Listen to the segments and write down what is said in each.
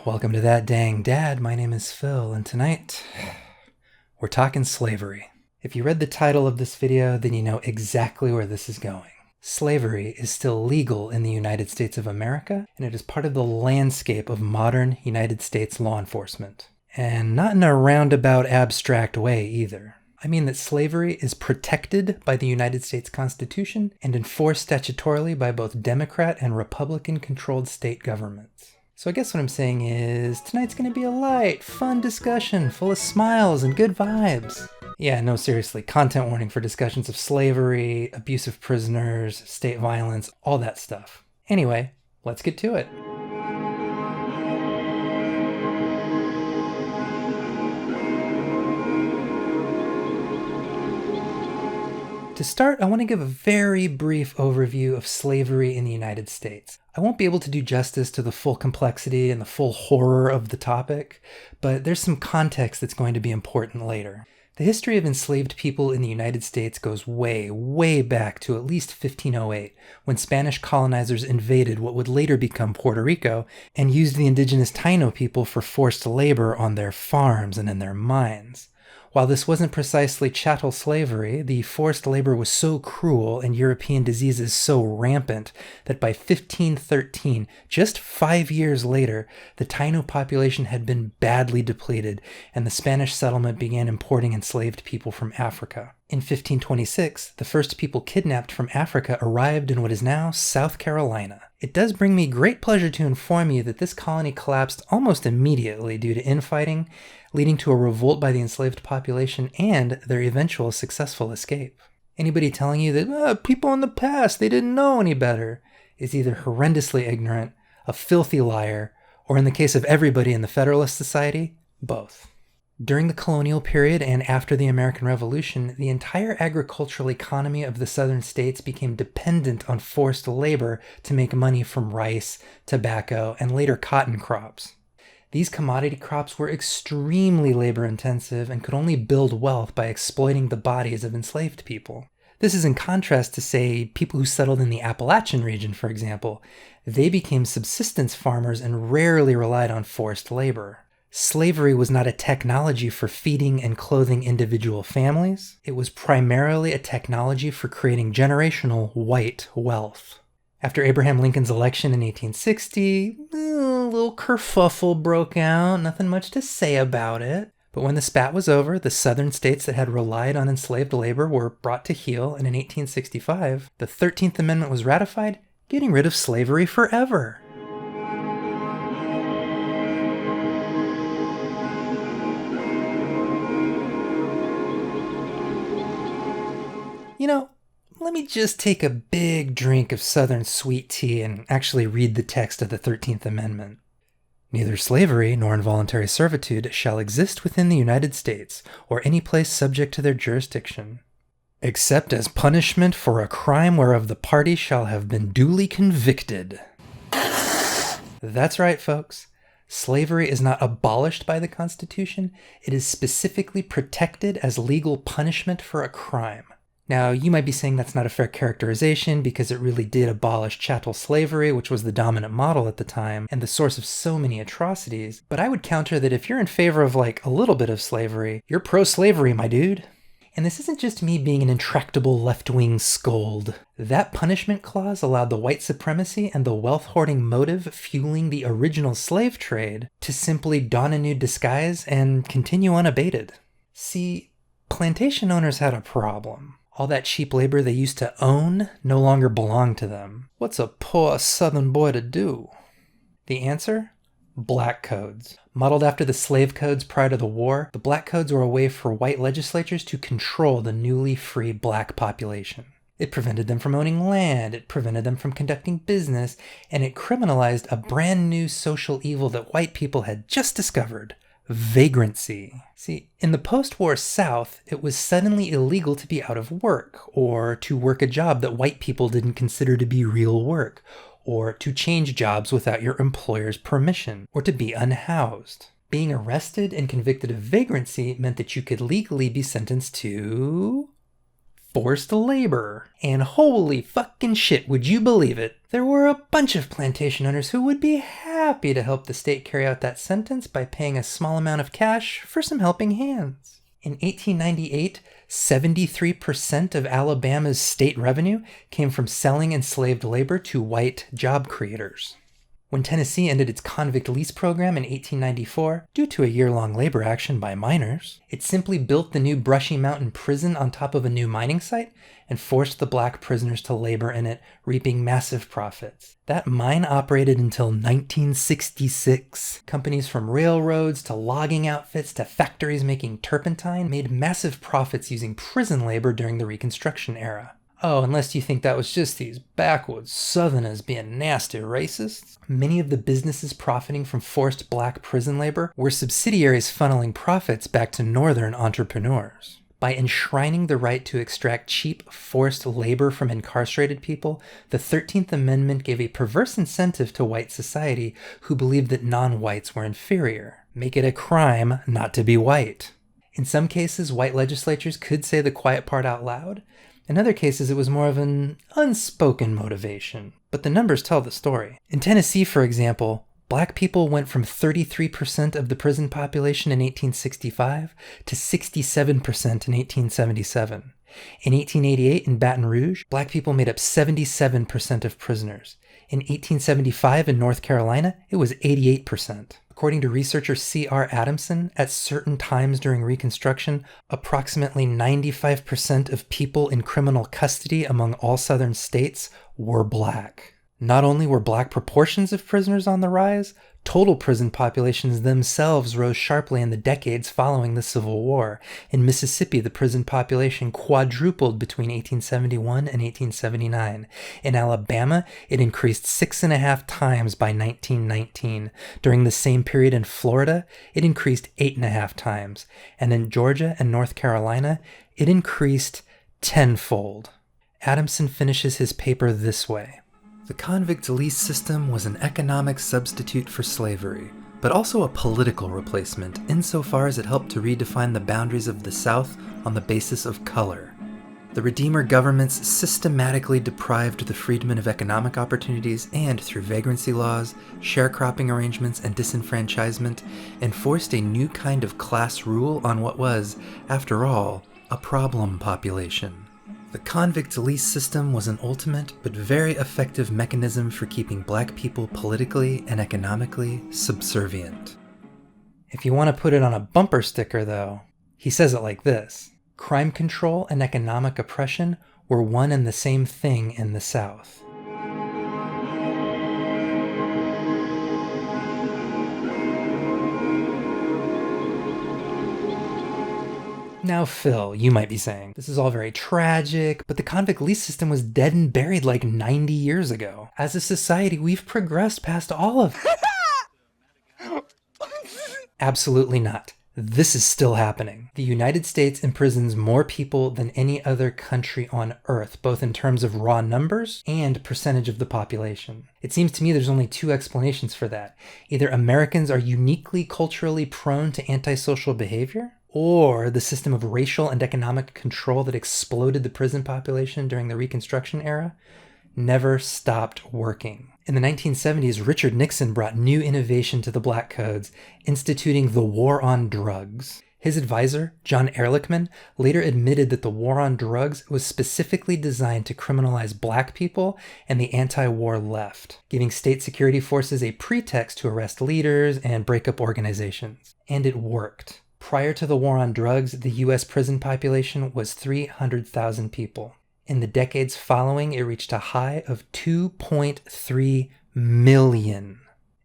Welcome to That Dang Dad. My name is Phil, and tonight we're talking slavery. If you read the title of this video, then you know exactly where this is going. Slavery is still legal in the United States of America, and it is part of the landscape of modern United States law enforcement. And not in a roundabout abstract way either. I mean that slavery is protected by the United States Constitution and enforced statutorily by both Democrat and Republican-controlled state governments. So I guess what I'm saying is, tonight's going to be a light, fun discussion full of smiles and good vibes. Yeah, no, seriously, content warning for discussions of slavery, abuse of prisoners, state violence, all that stuff. Anyway, let's get to it. To start, I want to give a very brief overview of slavery in the United States. I won't be able to do justice to the full complexity and the full horror of the topic, but there's some context that's going to be important later. The history of enslaved people in the United States goes way, way back to at least 1508, when Spanish colonizers invaded what would later become Puerto Rico and used the indigenous Taino people for forced labor on their farms and in their mines. While this wasn't precisely chattel slavery, the forced labor was so cruel and European diseases so rampant that by 1513, just 5 years later, the Taino population had been badly depleted and the Spanish settlement began importing enslaved people from Africa. In 1526, the first people kidnapped from Africa arrived in what is now South Carolina. It does bring me great pleasure to inform you that this colony collapsed almost immediately due to infighting, leading to a revolt by the enslaved population and their eventual successful escape. Anybody telling you that people in the past, they didn't know any better, is either horrendously ignorant, a filthy liar, or in the case of everybody in the Federalist Society, both. During the colonial period and after the American Revolution, the entire agricultural economy of the southern states became dependent on forced labor to make money from rice, tobacco, and later cotton crops. These commodity crops were extremely labor-intensive and could only build wealth by exploiting the bodies of enslaved people. This is in contrast to, say, people who settled in the Appalachian region, for example. They became subsistence farmers and rarely relied on forced labor. Slavery was not a technology for feeding and clothing individual families. It was primarily a technology for creating generational white wealth. After Abraham Lincoln's election in 1860, a little kerfuffle broke out, nothing much to say about it. But when the spat was over, the southern states that had relied on enslaved labor were brought to heel, and in 1865, the 13th Amendment was ratified, getting rid of slavery forever. You know, let me just take a big drink of Southern sweet tea and actually read the text of the 13th Amendment. Neither slavery nor involuntary servitude shall exist within the United States or any place subject to their jurisdiction, except as punishment for a crime whereof the party shall have been duly convicted. That's right, folks. Slavery is not abolished by the Constitution. It is specifically protected as legal punishment for a crime. Now, you might be saying that's not a fair characterization because it really did abolish chattel slavery, which was the dominant model at the time and the source of so many atrocities. But I would counter that if you're in favor of a little bit of slavery, you're pro-slavery, my dude. And this isn't just me being an intractable left-wing scold. That punishment clause allowed the white supremacy and the wealth-hoarding motive fueling the original slave trade to simply don a new disguise and continue unabated. See, plantation owners had a problem. All that cheap labor they used to own no longer belonged to them. What's a poor southern boy to do? The answer? Black codes. Modeled after the slave codes prior to the war, the black codes were a way for white legislatures to control the newly free black population. It prevented them from owning land, it prevented them from conducting business, and it criminalized a brand new social evil that white people had just discovered. Vagrancy. See, in the post-war South, it was suddenly illegal to be out of work, or to work a job that white people didn't consider to be real work, or to change jobs without your employer's permission, or to be unhoused. Being arrested and convicted of vagrancy meant that you could legally be sentenced to forced labor. And holy fucking shit, would you believe it? There were a bunch of plantation owners who would be happy to help the state carry out that sentence by paying a small amount of cash for some helping hands. In 1898, 73% of Alabama's state revenue came from selling enslaved labor to white job creators. When Tennessee ended its convict lease program in 1894, due to a year-long labor action by miners, it simply built the new Brushy Mountain prison on top of a new mining site and forced the black prisoners to labor in it, reaping massive profits. That mine operated until 1966. Companies from railroads to logging outfits to factories making turpentine made massive profits using prison labor during the Reconstruction era. Oh, unless you think that was just these backwoods Southerners being nasty racists. Many of the businesses profiting from forced black prison labor were subsidiaries funneling profits back to Northern entrepreneurs. By enshrining the right to extract cheap, forced labor from incarcerated people, the 13th Amendment gave a perverse incentive to white society who believed that non-whites were inferior. Make it a crime not to be white. In some cases, white legislatures could say the quiet part out loud. In other cases, it was more of an unspoken motivation, but the numbers tell the story. In Tennessee, for example, black people went from 33% of the prison population in 1865 to 67% in 1877. In 1888, in Baton Rouge, black people made up 77% of prisoners. In 1875, in North Carolina, it was 88%. According to researcher C.R. Adamson, at certain times during Reconstruction, approximately 95% of people in criminal custody among all southern states were black. Not only were black proportions of prisoners on the rise, total prison populations themselves rose sharply in the decades following the Civil War. In Mississippi, the prison population quadrupled between 1871 and 1879. In Alabama, it increased 6.5 times by 1919. During the same period in Florida, it increased 8.5 times. And in Georgia and North Carolina, it increased tenfold. Adamson finishes his paper this way. The convict lease system was an economic substitute for slavery, but also a political replacement insofar as it helped to redefine the boundaries of the South on the basis of color. The Redeemer governments systematically deprived the freedmen of economic opportunities and, through vagrancy laws, sharecropping arrangements, and disenfranchisement, enforced a new kind of class rule on what was, after all, a problem population. The convict lease system was an ultimate but very effective mechanism for keeping black people politically and economically subservient. If you want to put it on a bumper sticker, though, he says it like this: crime control and economic oppression were one and the same thing in the South. Now, Phil, you might be saying, this is all very tragic, but the convict lease system was dead and buried like 90 years ago. As a society, we've progressed past all of it. Absolutely not. This is still happening. The United States imprisons more people than any other country on Earth, both in terms of raw numbers and percentage of the population. It seems to me there's only two explanations for that. Either Americans are uniquely culturally prone to antisocial behavior, or the system of racial and economic control that exploded the prison population during the Reconstruction era never stopped working. In the 1970s, Richard Nixon brought new innovation to the black codes, instituting the War on Drugs. His advisor, John Ehrlichman, later admitted that the War on Drugs was specifically designed to criminalize black people and the anti-war left, giving state security forces a pretext to arrest leaders and break up organizations. And it worked. Prior to the War on Drugs, the U.S. prison population was 300,000 people. In the decades following, it reached a high of 2.3 million.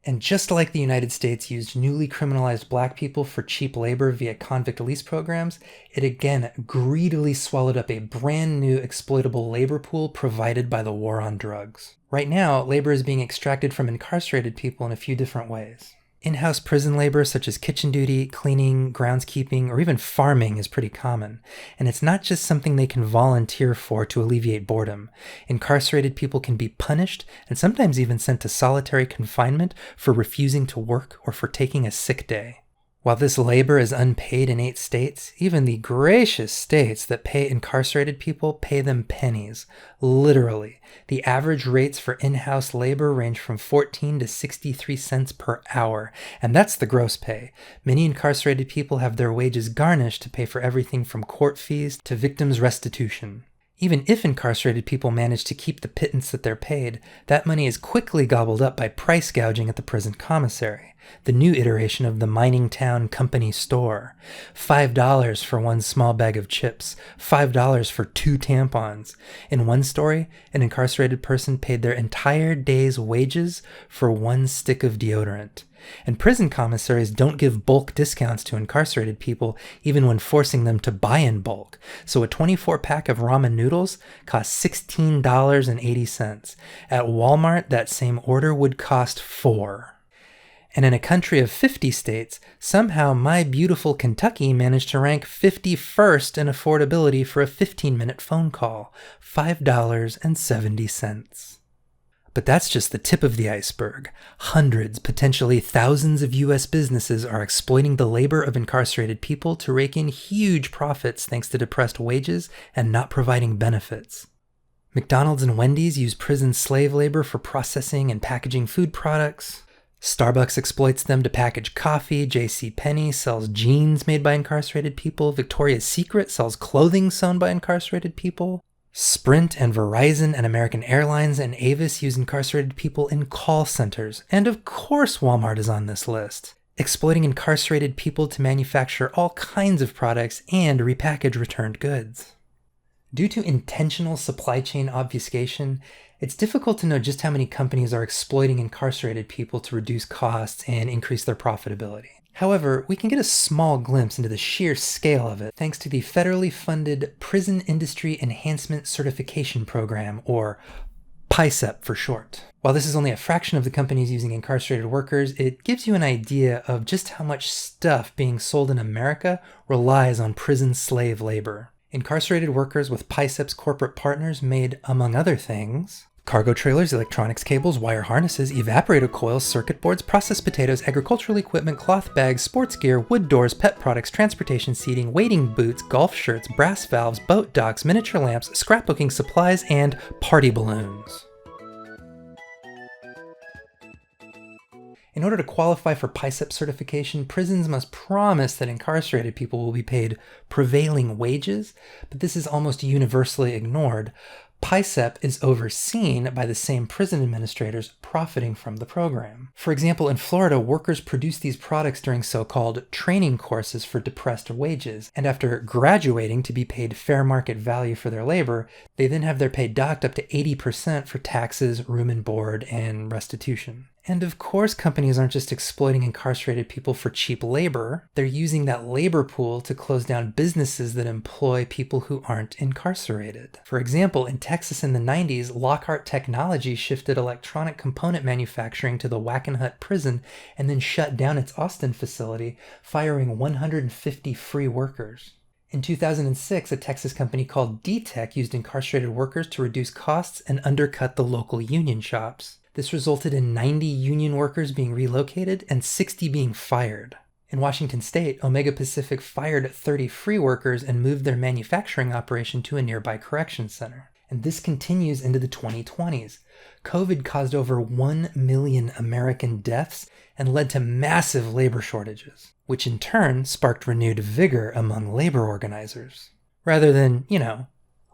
And just like the United States used newly criminalized black people for cheap labor via convict lease programs, it again greedily swallowed up a brand new exploitable labor pool provided by the War on Drugs. Right now, labor is being extracted from incarcerated people in a few different ways. In-house prison labor such as kitchen duty, cleaning, groundskeeping, or even farming is pretty common. And it's not just something they can volunteer for to alleviate boredom. Incarcerated people can be punished and sometimes even sent to solitary confinement for refusing to work or for taking a sick day. While this labor is unpaid in 8 states, even the gracious states that pay incarcerated people pay them pennies. Literally. The average rates for in-house labor range from 14 to 63 cents per hour, and that's the gross pay. Many incarcerated people have their wages garnished to pay for everything from court fees to victims' restitution. Even if incarcerated people manage to keep the pittance that they're paid, that money is quickly gobbled up by price gouging at the prison commissary, the new iteration of the mining town company store. $5 for one small bag of chips, $5 for 2 tampons. In one story, an incarcerated person paid their entire day's wages for 1 stick of deodorant. And prison commissaries don't give bulk discounts to incarcerated people even when forcing them to buy in bulk. So a 24-pack of ramen noodles costs $16.80. At Walmart, that same order would cost $4. And in a country of 50 states, somehow my beautiful Kentucky managed to rank 51st in affordability for a 15-minute phone call, $5.70. But that's just the tip of the iceberg. Hundreds, potentially thousands of U.S. businesses are exploiting the labor of incarcerated people to rake in huge profits thanks to depressed wages and not providing benefits. McDonald's and Wendy's use prison slave labor for processing and packaging food products. Starbucks exploits them to package coffee. JCPenney sells jeans made by incarcerated people. Victoria's Secret sells clothing sewn by incarcerated people. Sprint and Verizon and American Airlines and Avis use incarcerated people in call centers. And of course Walmart is on this list, exploiting incarcerated people to manufacture all kinds of products and repackage returned goods. Due to intentional supply chain obfuscation, it's difficult to know just how many companies are exploiting incarcerated people to reduce costs and increase their profitability. However, we can get a small glimpse into the sheer scale of it thanks to the federally funded Prison Industry Enhancement Certification Program, or PICEP for short. While this is only a fraction of the companies using incarcerated workers, it gives you an idea of just how much stuff being sold in America relies on prison slave labor. Incarcerated workers with PICEP's corporate partners made, among other things, cargo trailers, electronics cables, wire harnesses, evaporator coils, circuit boards, processed potatoes, agricultural equipment, cloth bags, sports gear, wood doors, pet products, transportation seating, wading boots, golf shirts, brass valves, boat docks, miniature lamps, scrapbooking supplies, and party balloons. In order to qualify for PICEP certification, prisons must promise that incarcerated people will be paid prevailing wages, but this is almost universally ignored. PICEP is overseen by the same prison administrators profiting from the program. For example, in Florida, workers produce these products during so-called training courses for depressed wages, and after graduating to be paid fair market value for their labor, they then have their pay docked up to 80% for taxes, room and board, and restitution. And of course, companies aren't just exploiting incarcerated people for cheap labor. They're using that labor pool to close down businesses that employ people who aren't incarcerated. For example, in Texas in the 90s, Lockhart Technology shifted electronic component manufacturing to the Wackenhut prison and then shut down its Austin facility, firing 150 free workers. In 2006, a Texas company called D-Tech used incarcerated workers to reduce costs and undercut the local union shops. This resulted in 90 union workers being relocated and 60 being fired. In Washington state, Omega Pacific fired 30 free workers and moved their manufacturing operation to a nearby correction center. And this continues into the 2020s. COVID caused over 1 million American deaths and led to massive labor shortages, which in turn sparked renewed vigor among labor organizers. Rather than,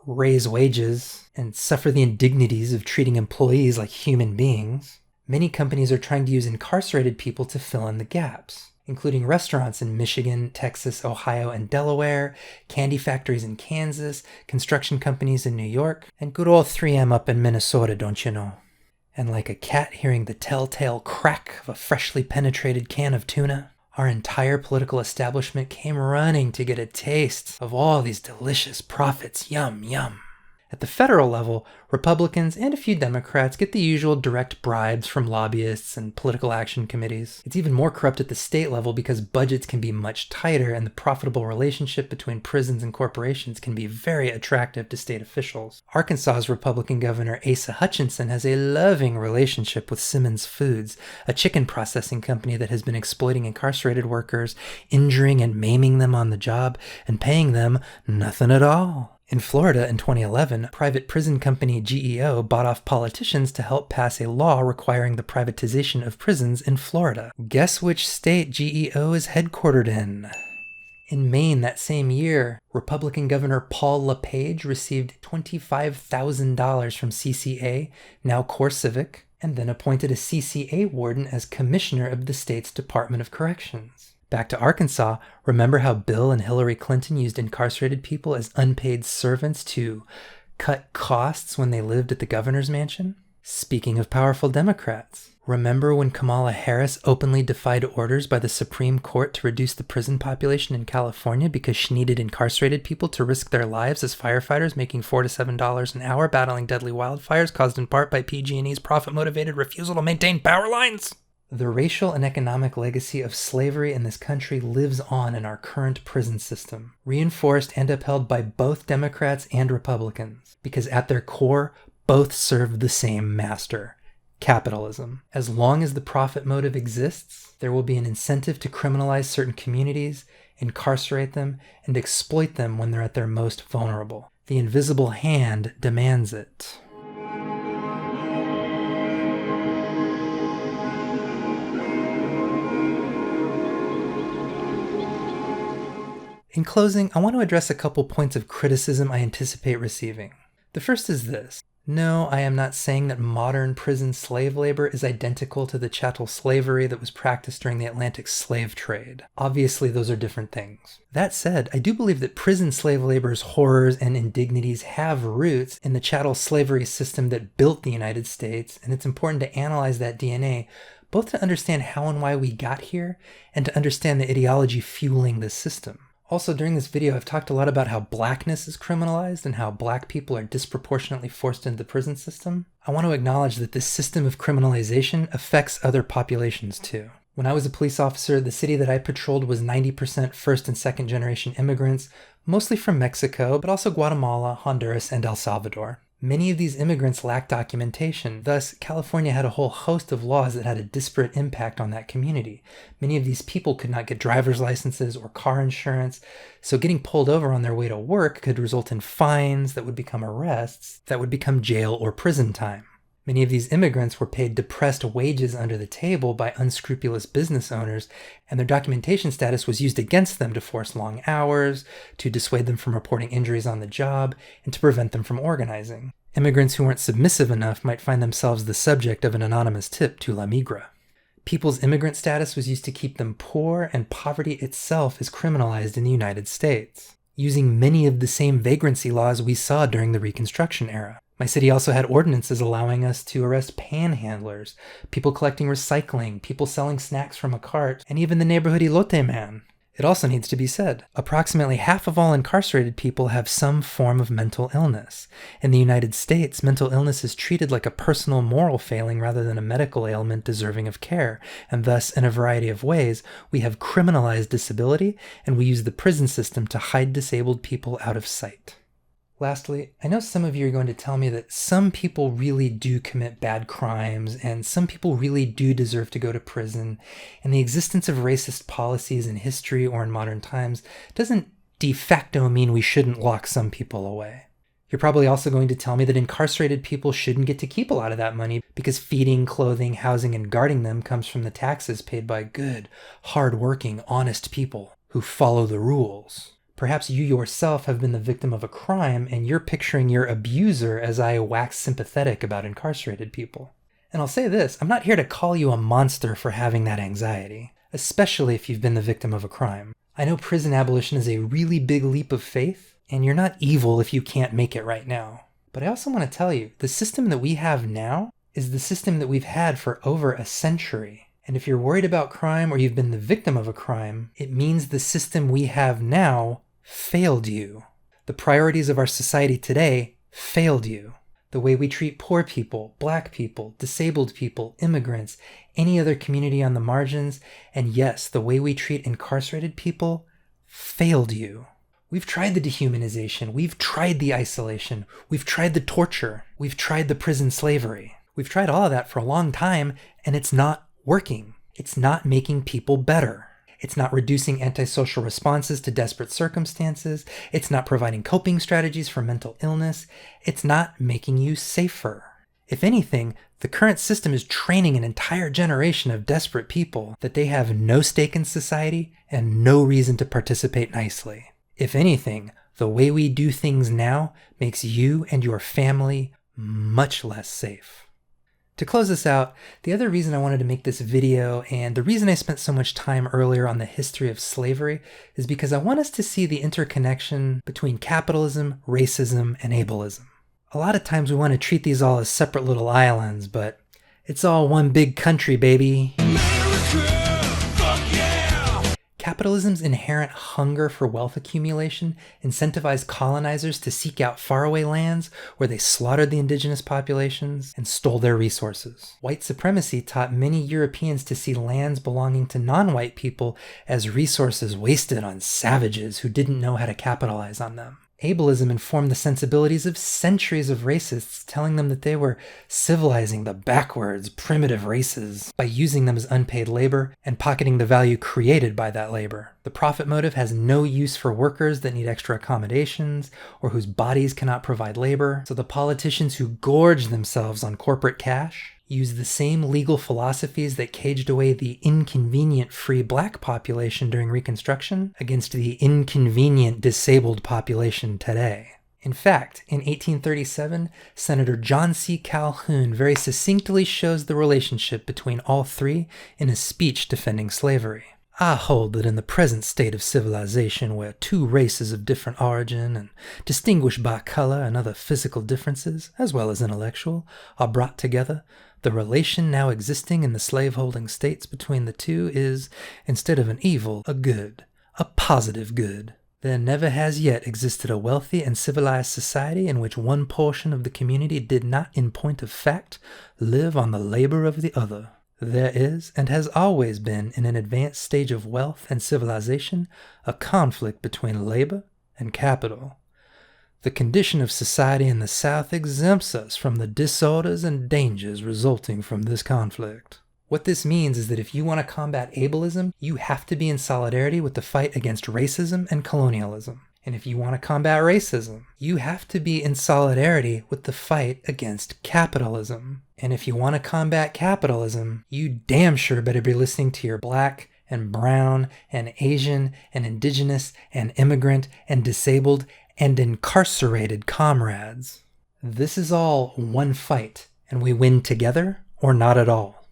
raise wages and suffer the indignities of treating employees like human beings, many companies are trying to use incarcerated people to fill in the gaps, including restaurants in Michigan, Texas, Ohio, and Delaware, candy factories in Kansas, construction companies in New York, and good old 3M up in Minnesota, don't you know? And like a cat hearing the telltale crack of a freshly penetrated can of tuna, our entire political establishment came running to get a taste of all these delicious profits. Yum, yum. At the federal level, Republicans and a few Democrats get the usual direct bribes from lobbyists and political action committees. It's even more corrupt at the state level because budgets can be much tighter and the profitable relationship between prisons and corporations can be very attractive to state officials. Arkansas's Republican Governor Asa Hutchinson has a loving relationship with Simmons Foods, a chicken processing company that has been exploiting incarcerated workers, injuring and maiming them on the job, and paying them nothing at all. In Florida in 2011, private prison company GEO bought off politicians to help pass a law requiring the privatization of prisons in Florida. Guess which state GEO is headquartered in? In Maine that same year, Republican Governor Paul LePage received $25,000 from CCA, now CoreCivic, and then appointed a CCA warden as commissioner of the state's Department of Corrections. Back to Arkansas, remember how Bill and Hillary Clinton used incarcerated people as unpaid servants to cut costs when they lived at the governor's mansion? Speaking of powerful Democrats, remember when Kamala Harris openly defied orders by the Supreme Court to reduce the prison population in California because she needed incarcerated people to risk their lives as firefighters making $4 to $7 an hour battling deadly wildfires caused in part by PG&E's profit-motivated refusal to maintain power lines? The racial and economic legacy of slavery in this country lives on in our current prison system, reinforced and upheld by both Democrats and Republicans, because at their core, both serve the same master, capitalism. As long as the profit motive exists, there will be an incentive to criminalize certain communities, incarcerate them, and exploit them when they're at their most vulnerable. The invisible hand demands it. In closing, I want to address a couple points of criticism I anticipate receiving. The first is this. No, I am not saying that modern prison slave labor is identical to the chattel slavery that was practiced during the Atlantic slave trade. Obviously, those are different things. That said, I do believe that prison slave labor's horrors and indignities have roots in the chattel slavery system that built the United States, and it's important to analyze that DNA, both to understand how and why we got here, and to understand the ideology fueling this system. Also, during this video, I've talked a lot about how blackness is criminalized and how black people are disproportionately forced into the prison system. I want to acknowledge that this system of criminalization affects other populations too. When I was a police officer, the city that I patrolled was 90% first and second generation immigrants, mostly from Mexico, but also Guatemala, Honduras, and El Salvador. Many of these immigrants lacked documentation, thus California had a whole host of laws that had a disparate impact on that community. Many of these people could not get driver's licenses or car insurance, so getting pulled over on their way to work could result in fines that would become arrests, that would become jail or prison time. Many of these immigrants were paid depressed wages under the table by unscrupulous business owners, and their documentation status was used against them to force long hours, to dissuade them from reporting injuries on the job, and to prevent them from organizing. Immigrants who weren't submissive enough might find themselves the subject of an anonymous tip to La Migra. People's immigrant status was used to keep them poor, and poverty itself is criminalized in the United States, using many of the same vagrancy laws we saw during the Reconstruction era. My city also had ordinances allowing us to arrest panhandlers, people collecting recycling, people selling snacks from a cart, and even the neighborhood elote man. It also needs to be said, approximately half of all incarcerated people have some form of mental illness. In the United States, mental illness is treated like a personal moral failing rather than a medical ailment deserving of care, and thus, in a variety of ways, we have criminalized disability, and we use the prison system to hide disabled people out of sight. Lastly, I know some of you are going to tell me that some people really do commit bad crimes and some people really do deserve to go to prison, and the existence of racist policies in history or in modern times doesn't de facto mean we shouldn't lock some people away. You're probably also going to tell me that incarcerated people shouldn't get to keep a lot of that money because feeding, clothing, housing, and guarding them comes from the taxes paid by good, hard-working, honest people who follow the rules. Perhaps you yourself have been the victim of a crime and you're picturing your abuser as I wax sympathetic about incarcerated people. And I'll say this, I'm not here to call you a monster for having that anxiety, especially if you've been the victim of a crime. I know prison abolition is a really big leap of faith, and you're not evil if you can't make it right now. But I also want to tell you, the system that we have now is the system that we've had for over a century. And if you're worried about crime or you've been the victim of a crime, it means the system we have now failed you. The priorities of our society today failed you. The way we treat poor people, black people, disabled people, immigrants, any other community on the margins, and yes, the way we treat incarcerated people failed you. We've tried the dehumanization, we've tried the isolation, we've tried the torture, we've tried the prison slavery. We've tried all of that for a long time, and it's not working. It's not making people better. It's not reducing antisocial responses to desperate circumstances. It's not providing coping strategies for mental illness. It's not making you safer. If anything, the current system is training an entire generation of desperate people that they have no stake in society and no reason to participate nicely. If anything, the way we do things now makes you and your family much less safe. To close this out, the other reason I wanted to make this video, and the reason I spent so much time earlier on the history of slavery, is because I want us to see the interconnection between capitalism, racism, and ableism. A lot of times we want to treat these all as separate little islands, but it's all one big country, baby. Capitalism's inherent hunger for wealth accumulation incentivized colonizers to seek out faraway lands where they slaughtered the indigenous populations and stole their resources. White supremacy taught many Europeans to see lands belonging to non-white people as resources wasted on savages who didn't know how to capitalize on them. Ableism informed the sensibilities of centuries of racists, telling them that they were civilizing the backwards, primitive races by using them as unpaid labor and pocketing the value created by that labor. The profit motive has no use for workers that need extra accommodations or whose bodies cannot provide labor, so the politicians who gorge themselves on corporate cash use the same legal philosophies that caged away the inconvenient free black population during Reconstruction against the inconvenient disabled population today. In fact, in 1837, Senator John C. Calhoun very succinctly shows the relationship between all three in a speech defending slavery. I hold that in the present state of civilization, where two races of different origin and distinguished by color and other physical differences, as well as intellectual, are brought together, the relation now existing in the slaveholding states between the two is, instead of an evil, a good, a positive good. There never has yet existed a wealthy and civilized society in which one portion of the community did not, in point of fact, live on the labor of the other. There is, and has always been, in an advanced stage of wealth and civilization, a conflict between labor and capital. The condition of society in the South exempts us from the disorders and dangers resulting from this conflict. What this means is that if you want to combat ableism, you have to be in solidarity with the fight against racism and colonialism. And if you want to combat racism, you have to be in solidarity with the fight against capitalism. And if you want to combat capitalism, you damn sure better be listening to your black and brown and Asian and indigenous and immigrant and disabled and incarcerated comrades. This is all one fight, and we win together or not at all.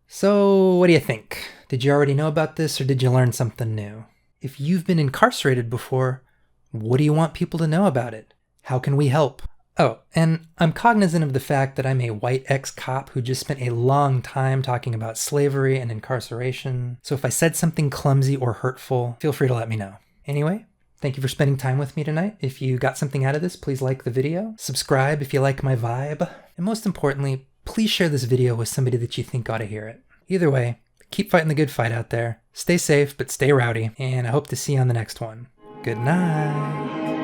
So what do you think? Did you already know about this, or did you learn something new? If you've been incarcerated before, what do you want people to know about it? How can we help? Oh, and I'm cognizant of the fact that I'm a white ex-cop who just spent a long time talking about slavery and incarceration, so if I said something clumsy or hurtful, feel free to let me know. Anyway, thank you for spending time with me tonight. If you got something out of this, please like the video, subscribe if you like my vibe, and most importantly, please share this video with somebody that you think ought to hear it. Either way, keep fighting the good fight out there. Stay safe, but stay rowdy, and I hope to see you on the next one. Good night.